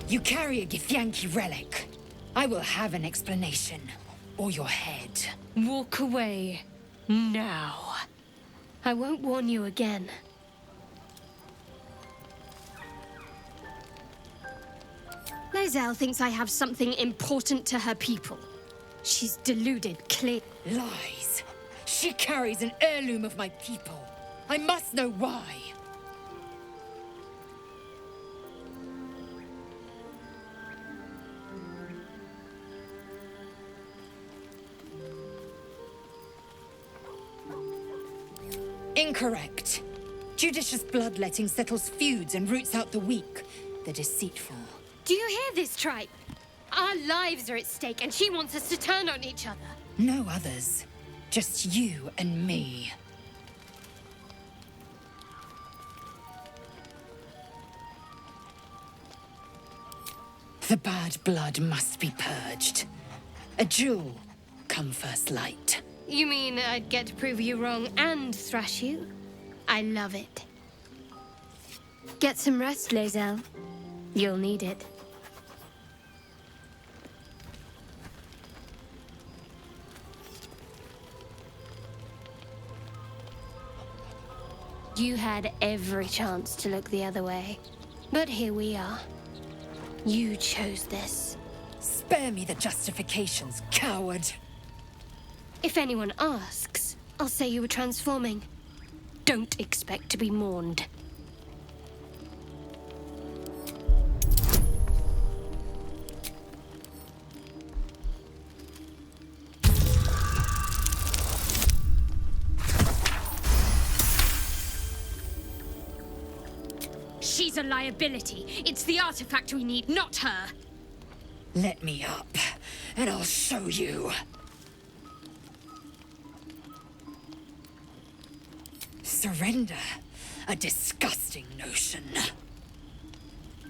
You carry a Githyanki relic. I will have an explanation. Or your head. Walk away. Now. I won't warn you again. Lae'zel thinks I have something important to her people. She's deluded, clear. Lies. She carries an heirloom of my people. I must know why. Incorrect. Judicious bloodletting settles feuds and roots out the weak, the deceitful. Do you hear this, tripe? Our lives are at stake, and she wants us to turn on each other. No others. Just you and me. The bad blood must be purged. A jewel, come first light. You mean I'd get to prove you wrong and thrash you? I love it. Get some rest, Lae'zel. You'll need it. You had every chance to look the other way. But here we are. You chose this. Spare me the justifications, coward. If anyone asks, I'll say you were transforming. Don't expect to be mourned. She's a liability. It's the artifact we need, not her. Let me up, and I'll show you. Surrender. A disgusting notion.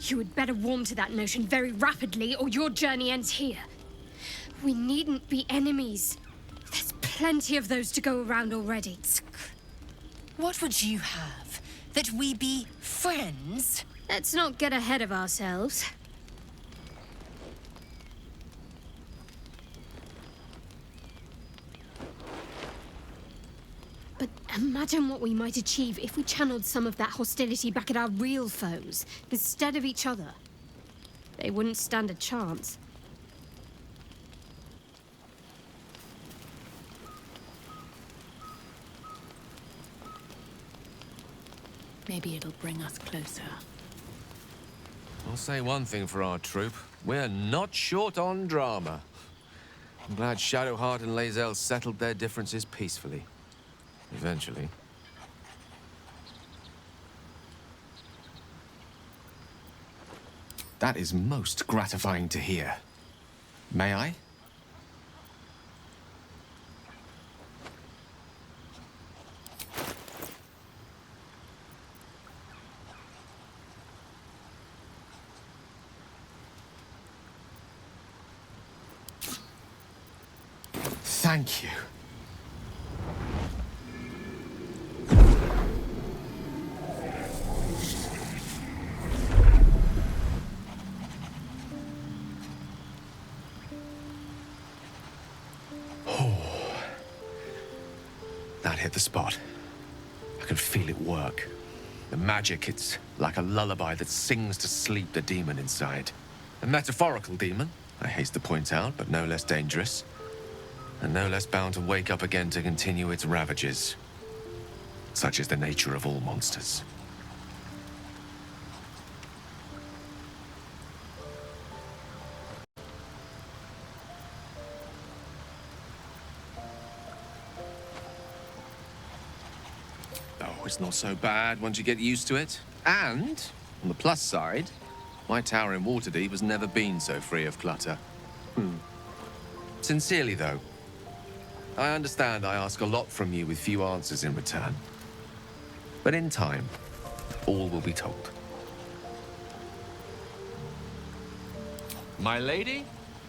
You had better warm to that notion very rapidly, or your journey ends here. We needn't be enemies. There's plenty of those to go around already. What would you have? That we be friends? Let's not get ahead of ourselves. But imagine what we might achieve if we channeled some of that hostility back at our real foes, instead of each other. They wouldn't stand a chance. Maybe it'll bring us closer. I'll say one thing for our troop. We're not short on drama. I'm glad Shadowheart and Lae'zel settled their differences peacefully. Eventually. That is most gratifying to hear. May I? Thank you. That hit the spot. I can feel it work. The magic, it's like a lullaby that sings to sleep the demon inside. A metaphorical demon, I haste to point out, but no less dangerous. And no less bound to wake up again to continue its ravages. Such is the nature of all monsters. Oh, it's not so bad once you get used to it. And, on the plus side, my tower in Waterdeep has never been so free of clutter. Sincerely, though, I understand I ask a lot from you with few answers in return. But in time, all will be told. My lady,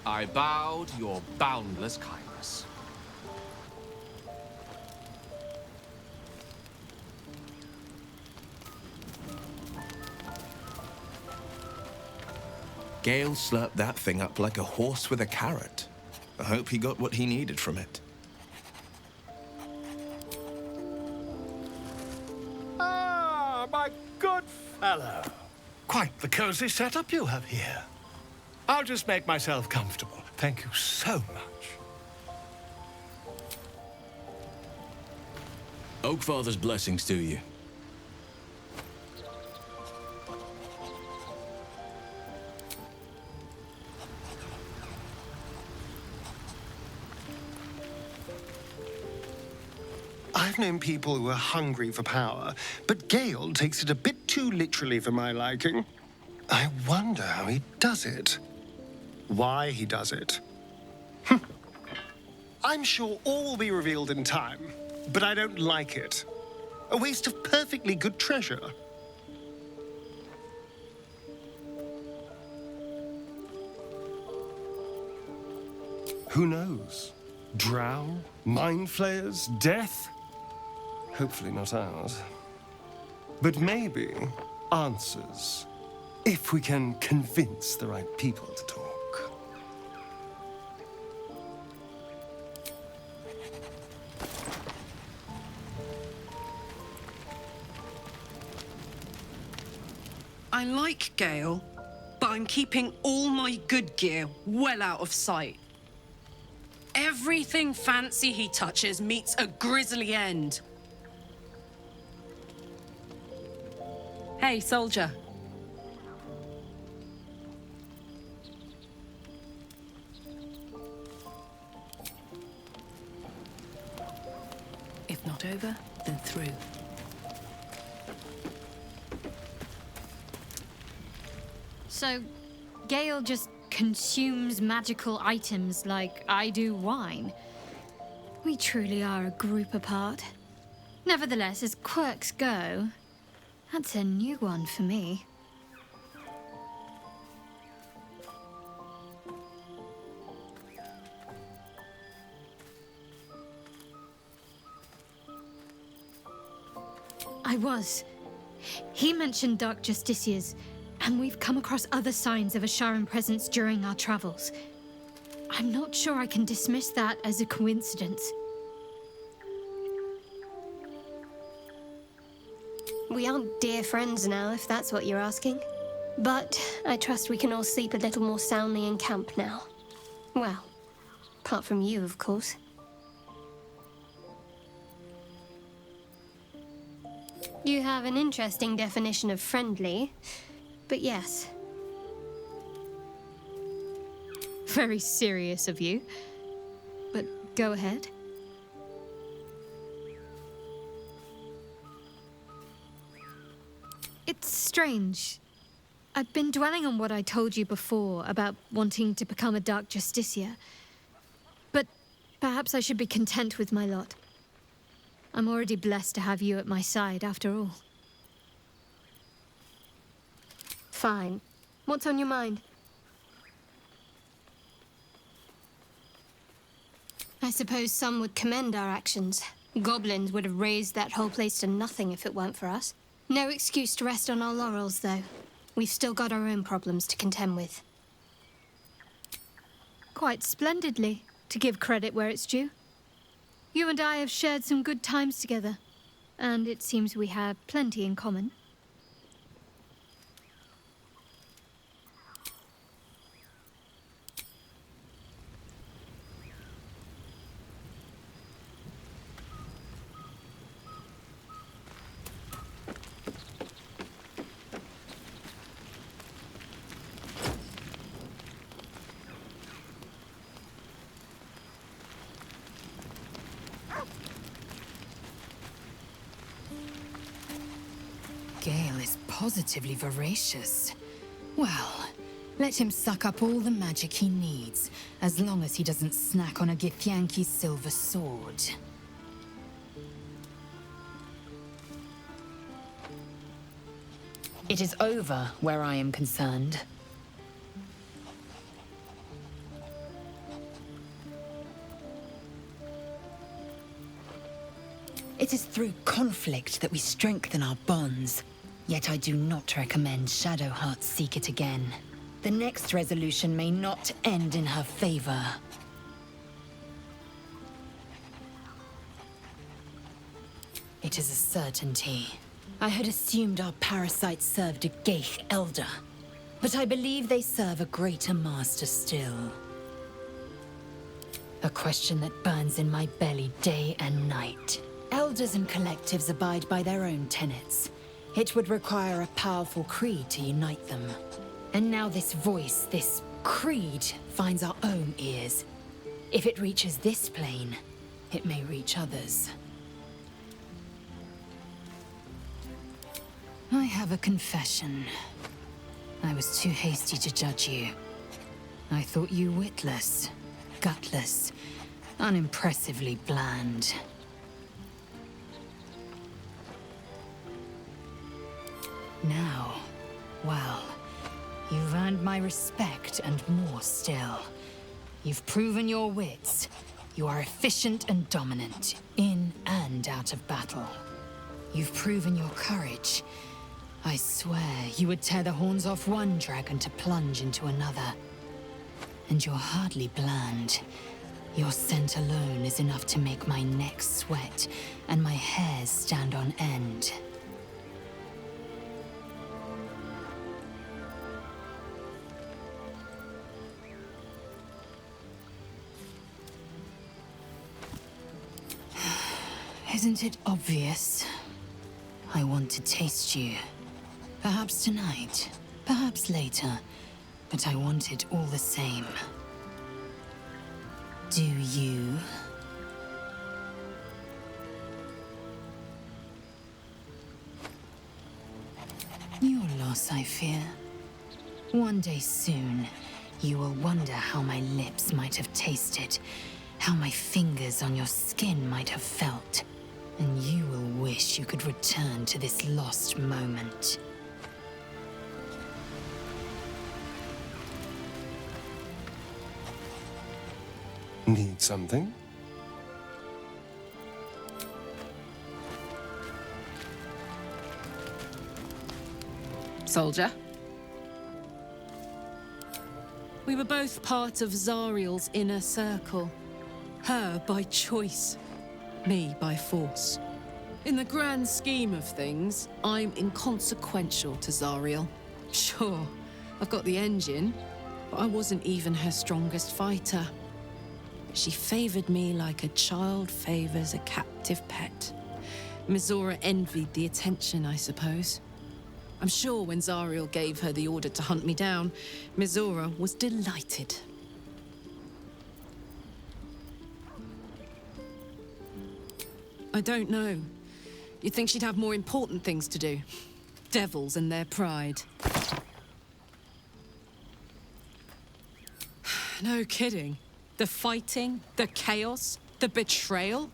I bow to your boundless kindness. Gale slurped that thing up like a horse with a carrot. I hope he got what he needed from it. Ah, my good fellow. Quite the cozy setup you have here. I'll just make myself comfortable. Thank you so much. Oakfather's blessings to you. I've known people who are hungry for power, but Gale takes it a bit too literally for my liking. I wonder how he does it. Why he does it. I'm sure all will be revealed in time, but I don't like it. A waste of perfectly good treasure. Who knows? Drow? Mind flayers? Death? Hopefully not ours. But maybe answers. If we can convince the right people to talk. I like Gale, but I'm keeping all my good gear well out of sight. Everything fancy he touches meets a grisly end. Hey, soldier. If not over, then through. So, Gale just consumes magical items like I do wine. We truly are a group apart. Nevertheless, as quirks go, that's a new one for me. I was. He mentioned Dark Justiciars, and we've come across other signs of a Sharon presence during our travels. I'm not sure I can dismiss that as a coincidence. We aren't dear friends now, if that's what you're asking. But I trust we can all sleep a little more soundly in camp now. Well, apart from you, of course. You have an interesting definition of friendly, but yes. Very serious of you. But go ahead. It's strange. I've been dwelling on what I told you before about wanting to become a Dark Justiciar. But perhaps I should be content with my lot. I'm already blessed to have you at my side, after all. Fine. What's on your mind? I suppose some would commend our actions. Goblins would have razed that whole place to nothing if it weren't for us. No excuse to rest on our laurels, though. We've still got our own problems to contend with. Quite splendidly, to give credit where it's due. You and I have shared some good times together, and it seems we have plenty in common. Gale is positively voracious. Well, let him suck up all the magic he needs, as long as he doesn't snack on a Githyanki silver sword. It is over where I am concerned. It is through conflict that we strengthen our bonds. Yet I do not recommend Shadowheart seek it again. The next resolution may not end in her favor. It is a certainty. I had assumed our parasites served a Geich elder, but I believe they serve a greater master still. A question that burns in my belly day and night. Elders and collectives abide by their own tenets. It would require a powerful creed to unite them. And now this voice, this creed, finds our own ears. If it reaches this plane, it may reach others. I have a confession. I was too hasty to judge you. I thought you witless, gutless, unimpressively bland. Now, well, you've earned my respect and more still. You've proven your wits. You are efficient and dominant, in and out of battle. You've proven your courage. I swear you would tear the horns off one dragon to plunge into another. And you're hardly bland. Your scent alone is enough to make my neck sweat and my hairs stand on end. Isn't it obvious? I want to taste you. Perhaps tonight, perhaps later, but I want it all the same. Do you? Your loss, I fear. One day soon, you will wonder how my lips might have tasted, how my fingers on your skin might have felt, and you will wish you could return to this lost moment. Need something? Soldier. We were both part of Zariel's inner circle. Her by choice, me by force. In the grand scheme of things, I'm inconsequential to Zariel. Sure, I've got the engine, but I wasn't even her strongest fighter. She favored me like a child favors a captive pet. Mizora envied the attention, I suppose. I'm sure when Zariel gave her the order to hunt me down, Mizora was delighted. I don't know. You'd think she'd have more important things to do. Devils and their pride. No kidding. The fighting, the chaos, the betrayal.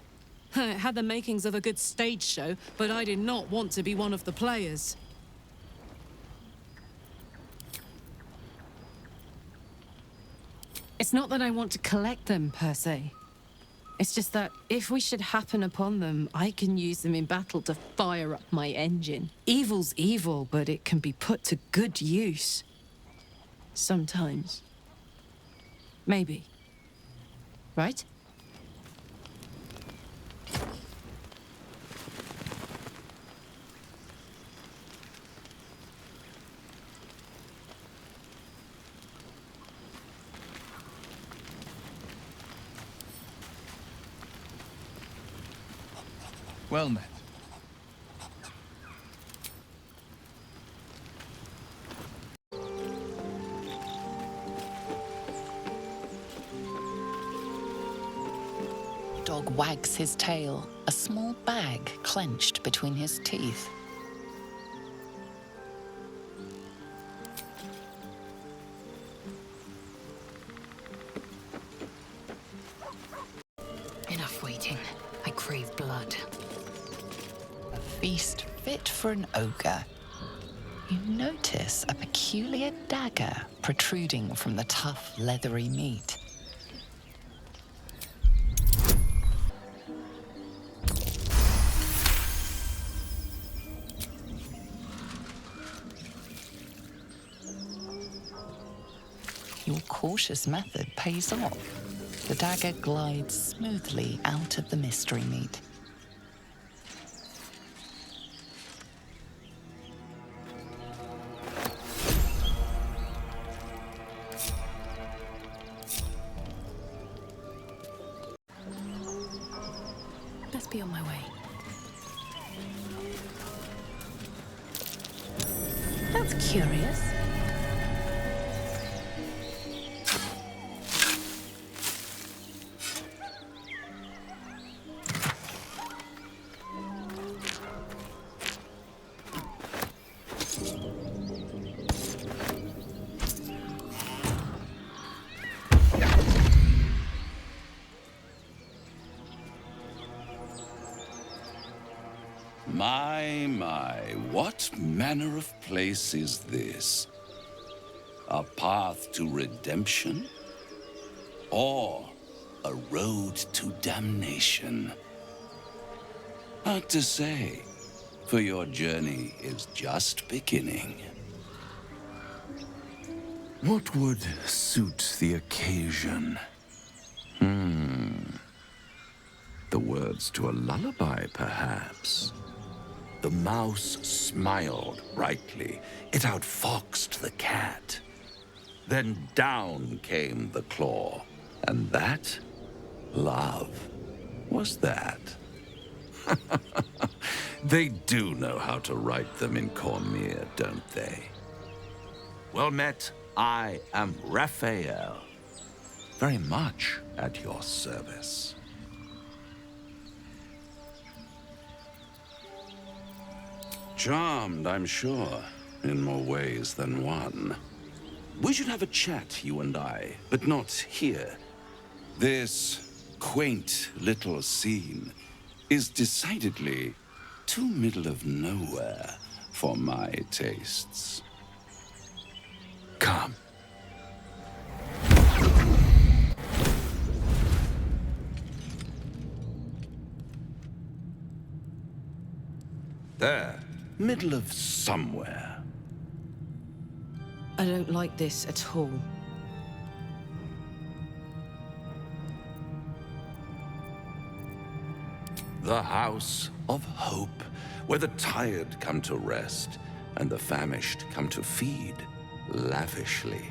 It had the makings of a good stage show, but I did not want to be one of the players. It's not that I want to collect them, per se. It's just that if we should happen upon them, I can use them in battle to fire up my engine. Evil's evil, but it can be put to good use. Sometimes. Maybe. Right? Well met. Dog wags his tail, a small bag clenched between his teeth. Enough waiting. I crave blood. A feast fit for an ogre. You notice a peculiar dagger protruding from the tough, leathery meat. Your cautious method pays off. The dagger glides smoothly out of the mystery meat. Let's be on my way. That's curious. My, what manner of place is this? A path to redemption? Or a road to damnation? Hard to say, for your journey is just beginning. What would suit the occasion? The words to a lullaby, perhaps. The mouse smiled brightly. It outfoxed the cat. Then down came the claw. And that? Love. Was that? They do know how to write them in Cormier, don't they? Well met, I am Raphael. Very much at your service. Charmed, I'm sure, in more ways than one. We should have a chat, you and I, but not here. This quaint little scene is decidedly too middle of nowhere for my tastes. Come. There. Middle of somewhere. I don't like this at all. The House of Hope, where the tired come to rest and the famished come to feed lavishly.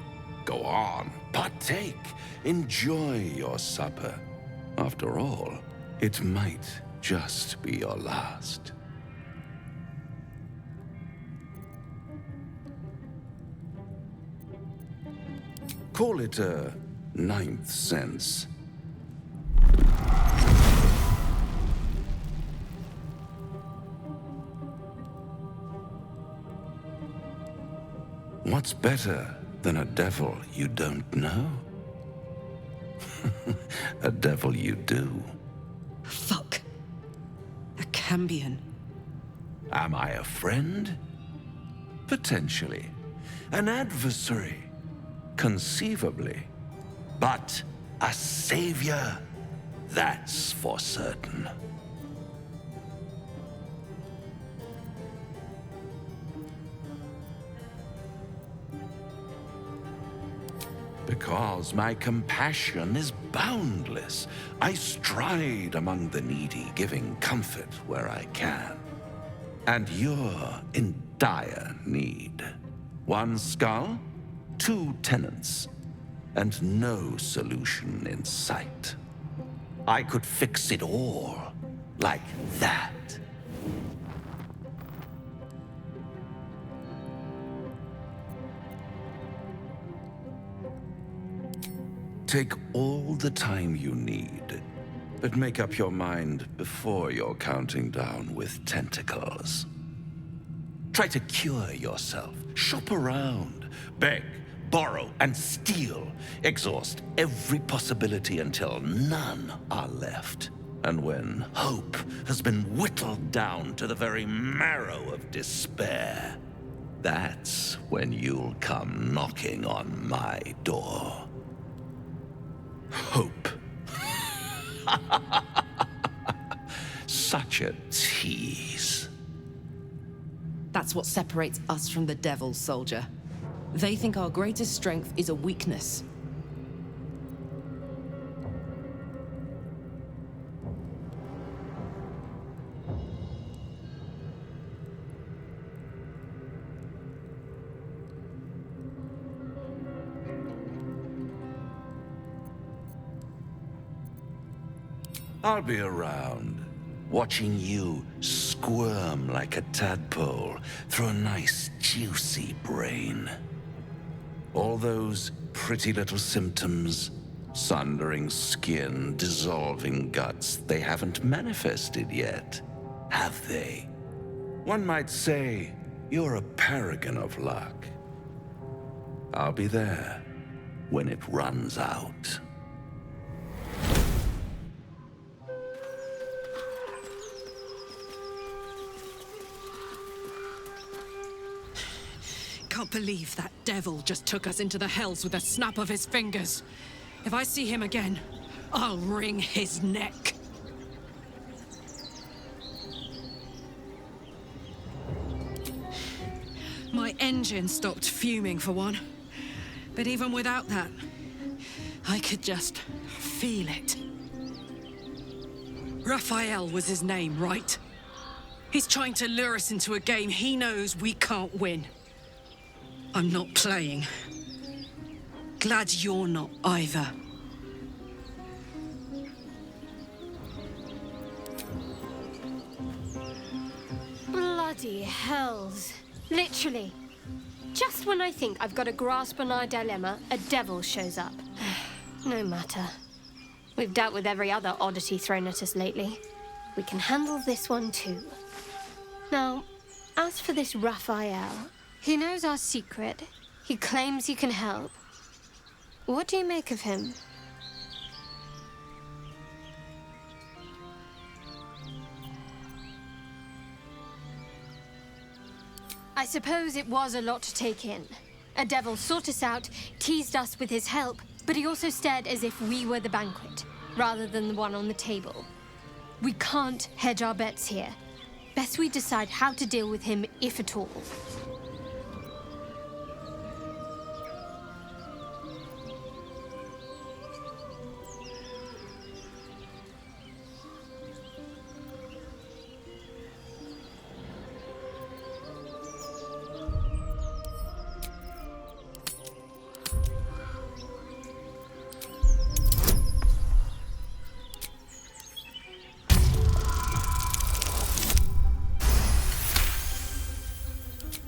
Go on, partake, enjoy your supper. After all, it might just be your last. Call it a ninth sense. What's better than a devil you don't know? A devil you do. Fuck. A Cambion. Am I a friend? Potentially. An adversary? Conceivably. But a savior? That's for certain. Because my compassion is boundless. I stride among the needy, giving comfort where I can. And you're in dire need. One skull, 2 tenants, and no solution in sight. I could fix it all, like that. Take all the time you need, but make up your mind before you're counting down with tentacles. Try to cure yourself, shop around, beg, borrow, and steal. Exhaust every possibility until none are left. And when hope has been whittled down to the very marrow of despair, that's when you'll come knocking on my door. Hope. Such a tease. That's what separates us from the devil, soldier. They think our greatest strength is a weakness. I'll be around, watching you squirm like a tadpole through a nice, juicy brain. All those pretty little symptoms, sundering skin, dissolving guts, they haven't manifested yet, have they? One might say you're a paragon of luck. I'll be there when it runs out. Can't believe that devil just took us into the hells with a snap of his fingers. If I see him again, I'll wring his neck. My engine stopped fuming for one. But even without that, I could just feel it. Raphael was his name, right? He's trying to lure us into a game he knows we can't win. I'm not playing. Glad you're not either. Bloody hells. Literally. Just when I think I've got a grasp on our dilemma, a devil shows up. No matter. We've dealt with every other oddity thrown at us lately. We can handle this one too. Now, as for this Raphael, he knows our secret. He claims he can help. What do you make of him? I suppose it was a lot to take in. A devil sought us out, teased us with his help, but he also stared as if we were the banquet, rather than the one on the table. We can't hedge our bets here. Best we decide how to deal with him, if at all.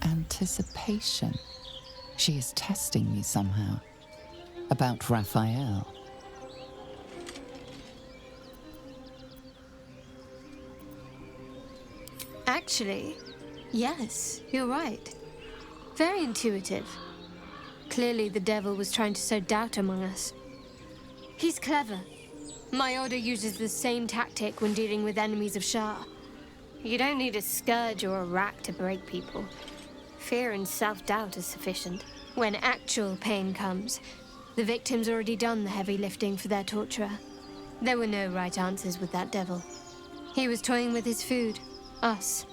Anticipation. She is testing me somehow. About Raphael. Actually, yes, you're right. Very intuitive. Clearly the devil was trying to sow doubt among us. He's clever. My order uses the same tactic when dealing with enemies of Shah. You don't need a scourge or a rack to break people. Fear and self-doubt is sufficient. When actual pain comes, the victim's already done the heavy lifting for their torturer. There were no right answers with that devil. He was toying with his food, us.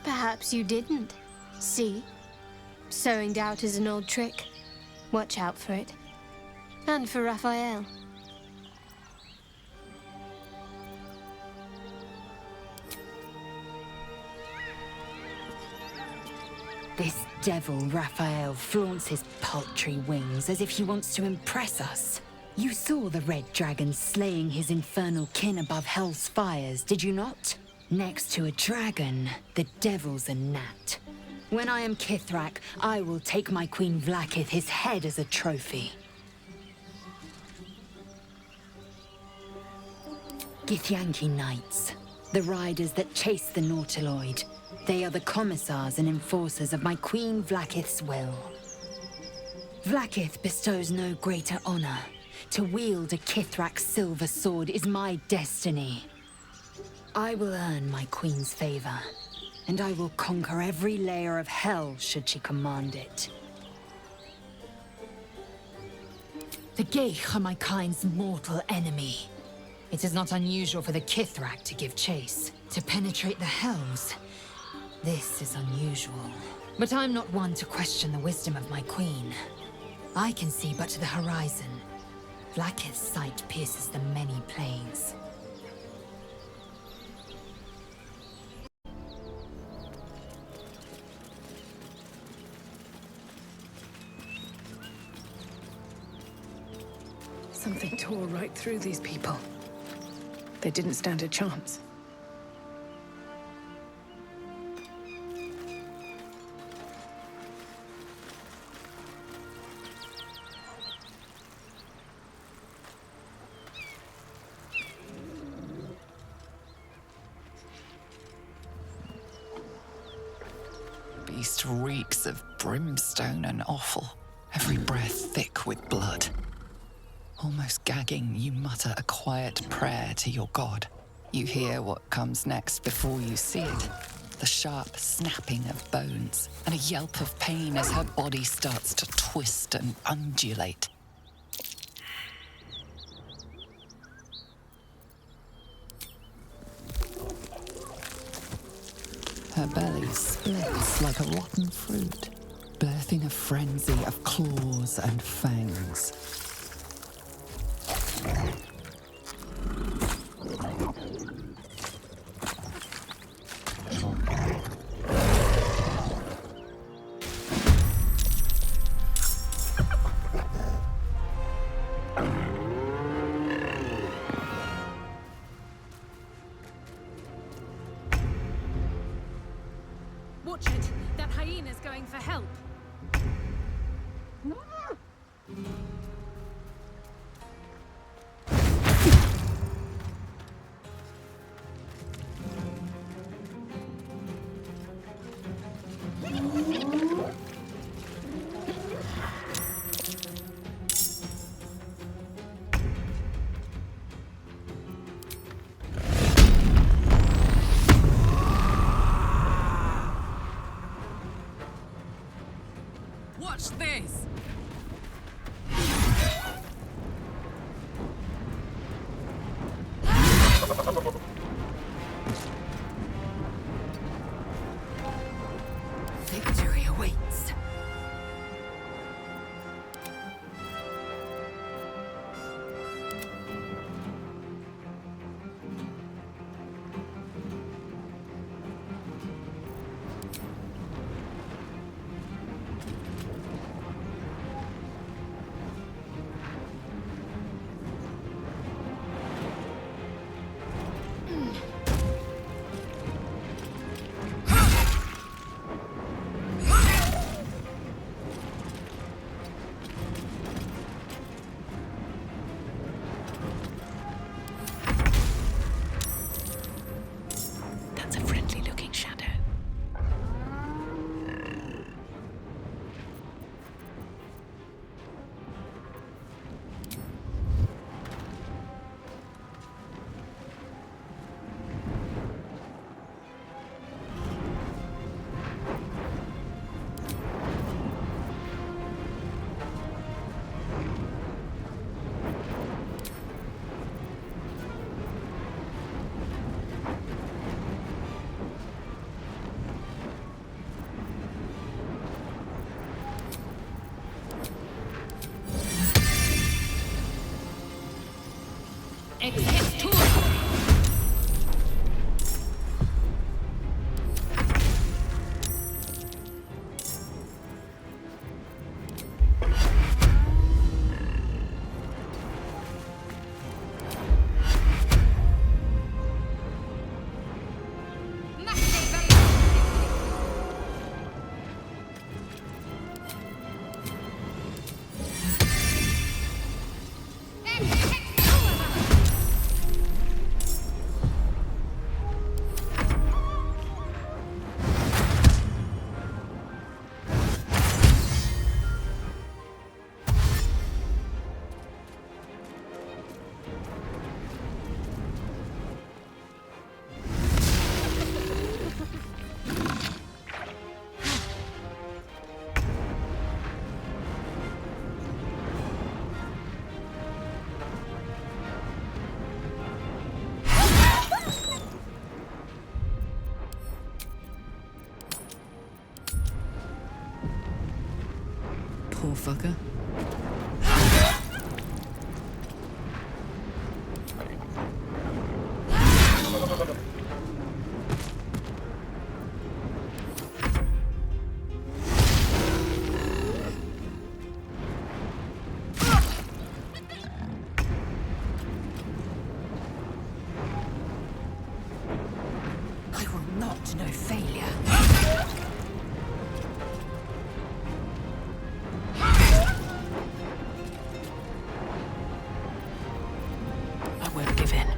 Perhaps you didn't. See? Sowing doubt is an old trick. Watch out for it. And for Raphael. This devil Raphael flaunts his paltry wings as if he wants to impress us. You saw the red dragon slaying his infernal kin above hell's fires, did you not? Next to a dragon, the devil's a gnat. When I am Kithrak, I will take my Queen Vlaakith his head as a trophy. Githyanki Knights, the riders that chase the Nautiloid. They are the commissars and enforcers of my Queen Vlaakith's will. Vlaakith bestows no greater honor. To wield a Kithrak silver sword is my destiny. I will earn my Queen's favor, and I will conquer every layer of hell should she command it. The Geich are my kind's mortal enemy. It is not unusual for the Kithrak to give chase, to penetrate the helms. This is unusual. But I'm not one to question the wisdom of my queen. I can see but to the horizon. Vlaakith's sight pierces the many planes. Something tore right through these people. They didn't stand a chance. Beast reeks of brimstone and offal, every breath thick with blood. Almost gagging, you mutter a quiet prayer to your god. You hear what comes next before you see it. The sharp snapping of bones, and a yelp of pain as her body starts to twist and undulate. Her belly splits like a rotten fruit, birthing a frenzy of claws and fangs. Watch it! That hyena's going for help! Watch this! fucker. I will not know failure. I won't give in.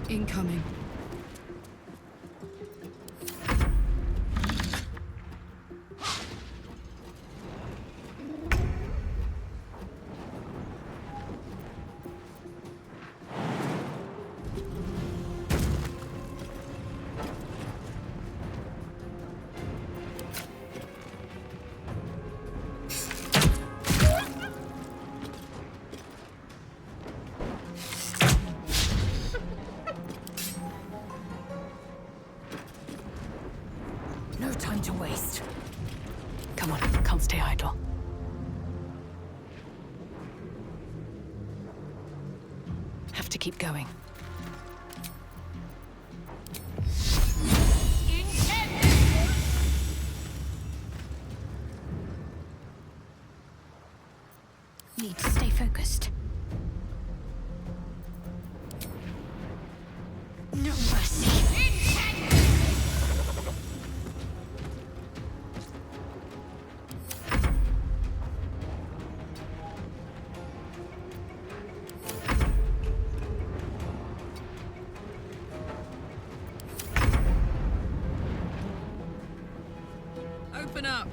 Incoming. No time to waste. Come on, can't stay idle. Have to keep going. Need to stay focused. No mercy. Open up.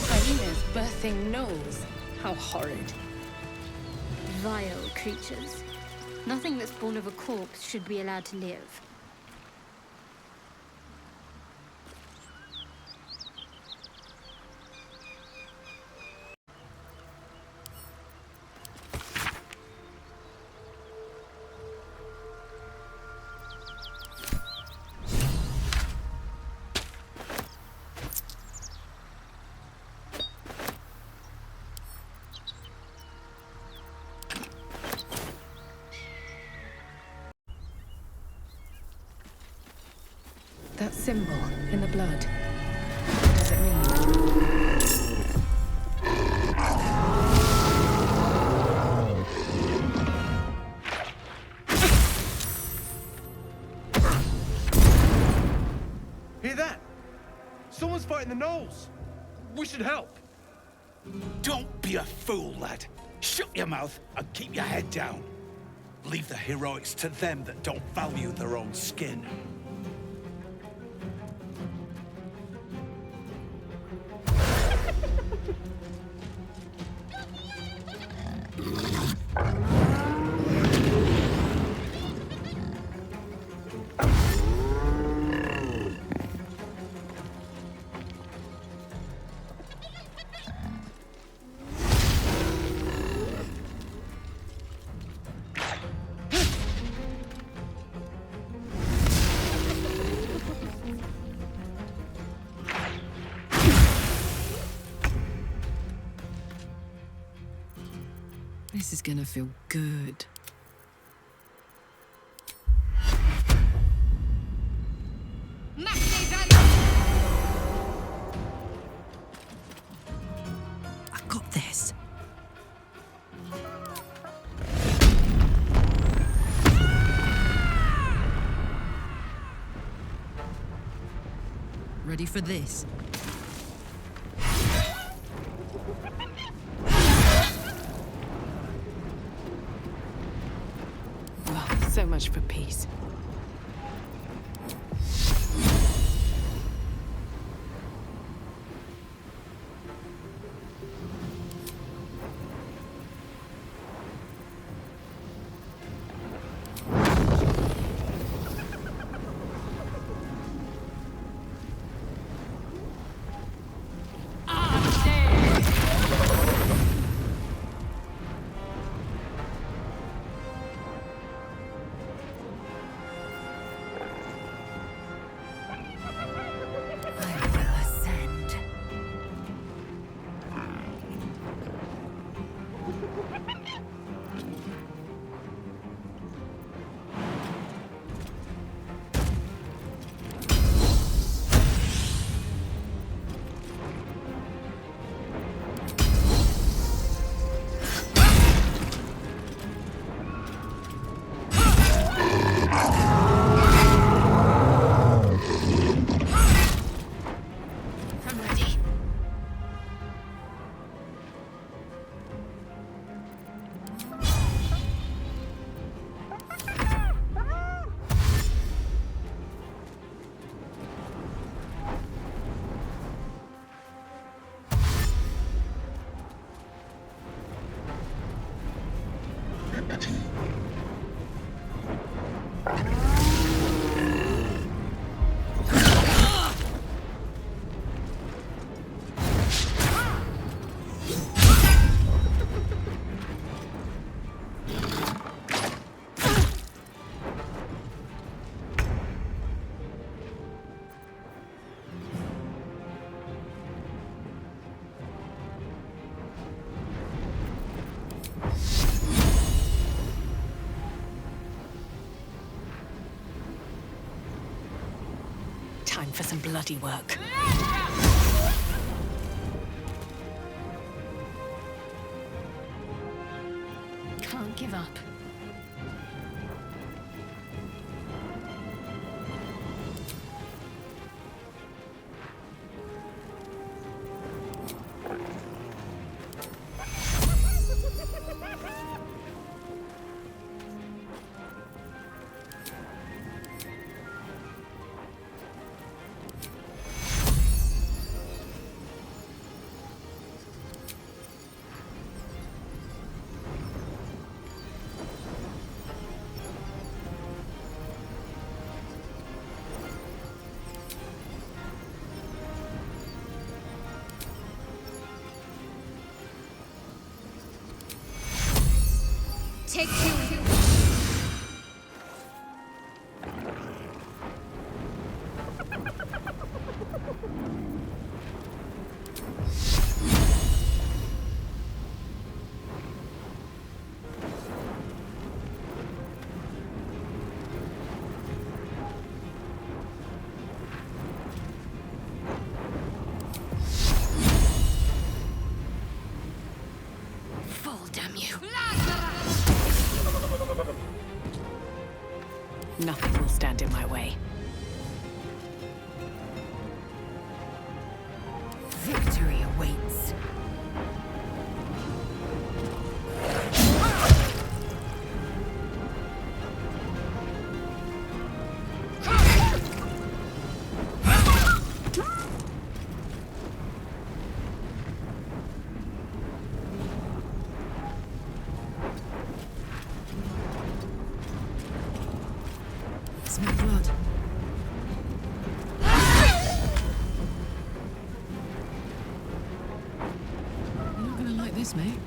Hyenas birthing gnolls. How horrid. Vile creatures. Nothing that's born of a corpse should be allowed to live. That symbol in the blood. What does it mean? Hear that? Someone's fighting the gnolls. We should help. Don't be a fool, lad. Shut your mouth and keep your head down. Leave the heroics to them that don't value their own skin. This is gonna feel good. I got this. Ready for this? Oh, so much for peace. Time for some bloody work. Can't give up. Take two. Fall, damn you. Nothing will stand in my way. Victory awaits. Smell blood. You're not gonna like this, mate.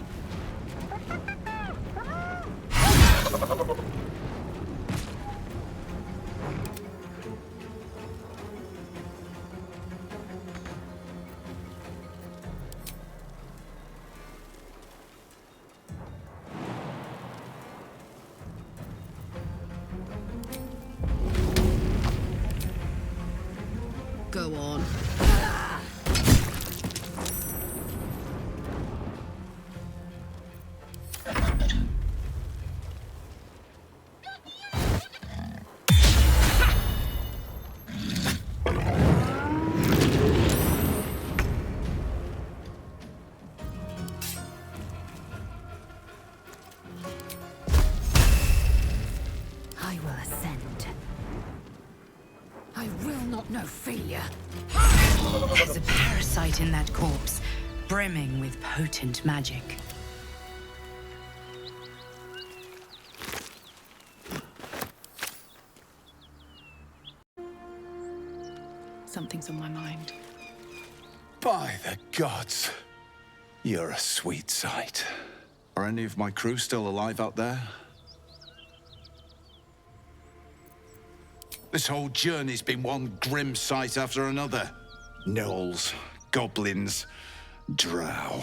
not no failure. There's a parasite in that corpse, brimming with potent magic. Something's on my mind. By the gods, you're a sweet sight. Are any of my crew still alive out there? This whole journey's been one grim sight after another. Gnolls, goblins, drow.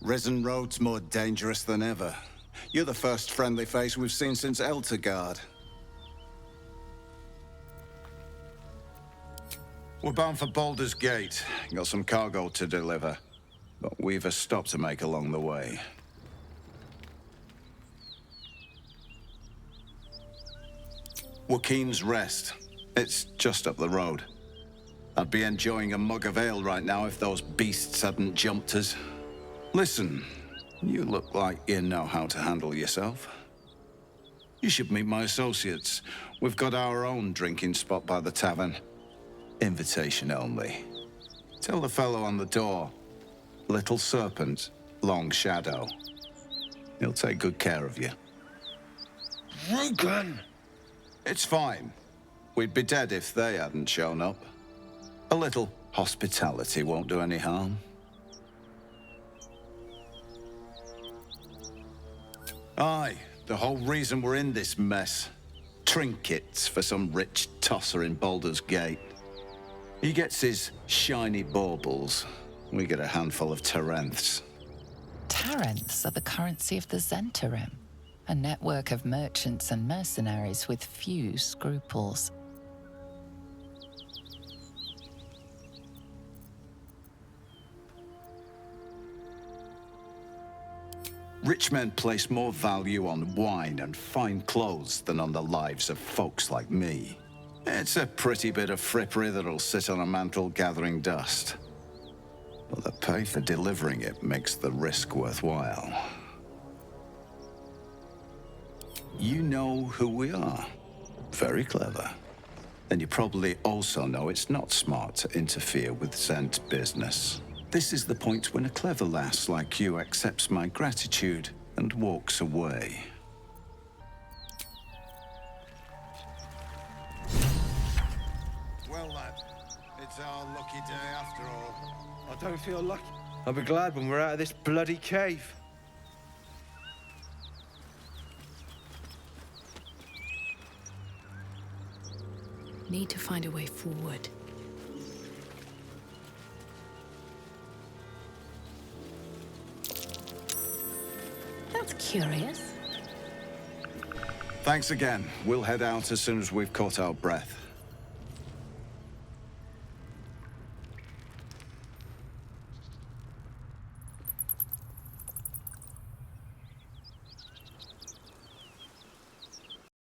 Risen Road's more dangerous than ever. You're the first friendly face we've seen since Eltergard. We're bound for Baldur's Gate. Got some cargo to deliver. But we've a stop to make along the way. Joaquin's Rest. It's just up the road. I'd be enjoying a mug of ale right now if those beasts hadn't jumped us. Listen, you look like you know how to handle yourself. You should meet my associates. We've got our own drinking spot by the tavern. Invitation only. Tell the fellow on the door. Little Serpent, Long Shadow. He'll take good care of you. Rugen! It's fine. We'd be dead if they hadn't shown up. A little hospitality won't do any harm. Aye, the whole reason we're in this mess. Trinkets for some rich tosser in Baldur's Gate. He gets his shiny baubles. We get a handful of Tarenths. Tarenths are the currency of the Zentarim, a network of merchants and mercenaries with few scruples. Rich men place more value on wine and fine clothes than on the lives of folks like me. It's a pretty bit of frippery that'll sit on a mantle gathering dust. But the pay for delivering it makes the risk worthwhile. You know who we are. Very clever. And you probably also know it's not smart to interfere with Zent business. This is the point when a clever lass like you accepts my gratitude and walks away. Well, lad, it's our lucky day after all. I don't feel lucky. I'll be glad when we're out of this bloody cave. Need to find a way forward. That's curious. Thanks again. We'll head out as soon as we've caught our breath.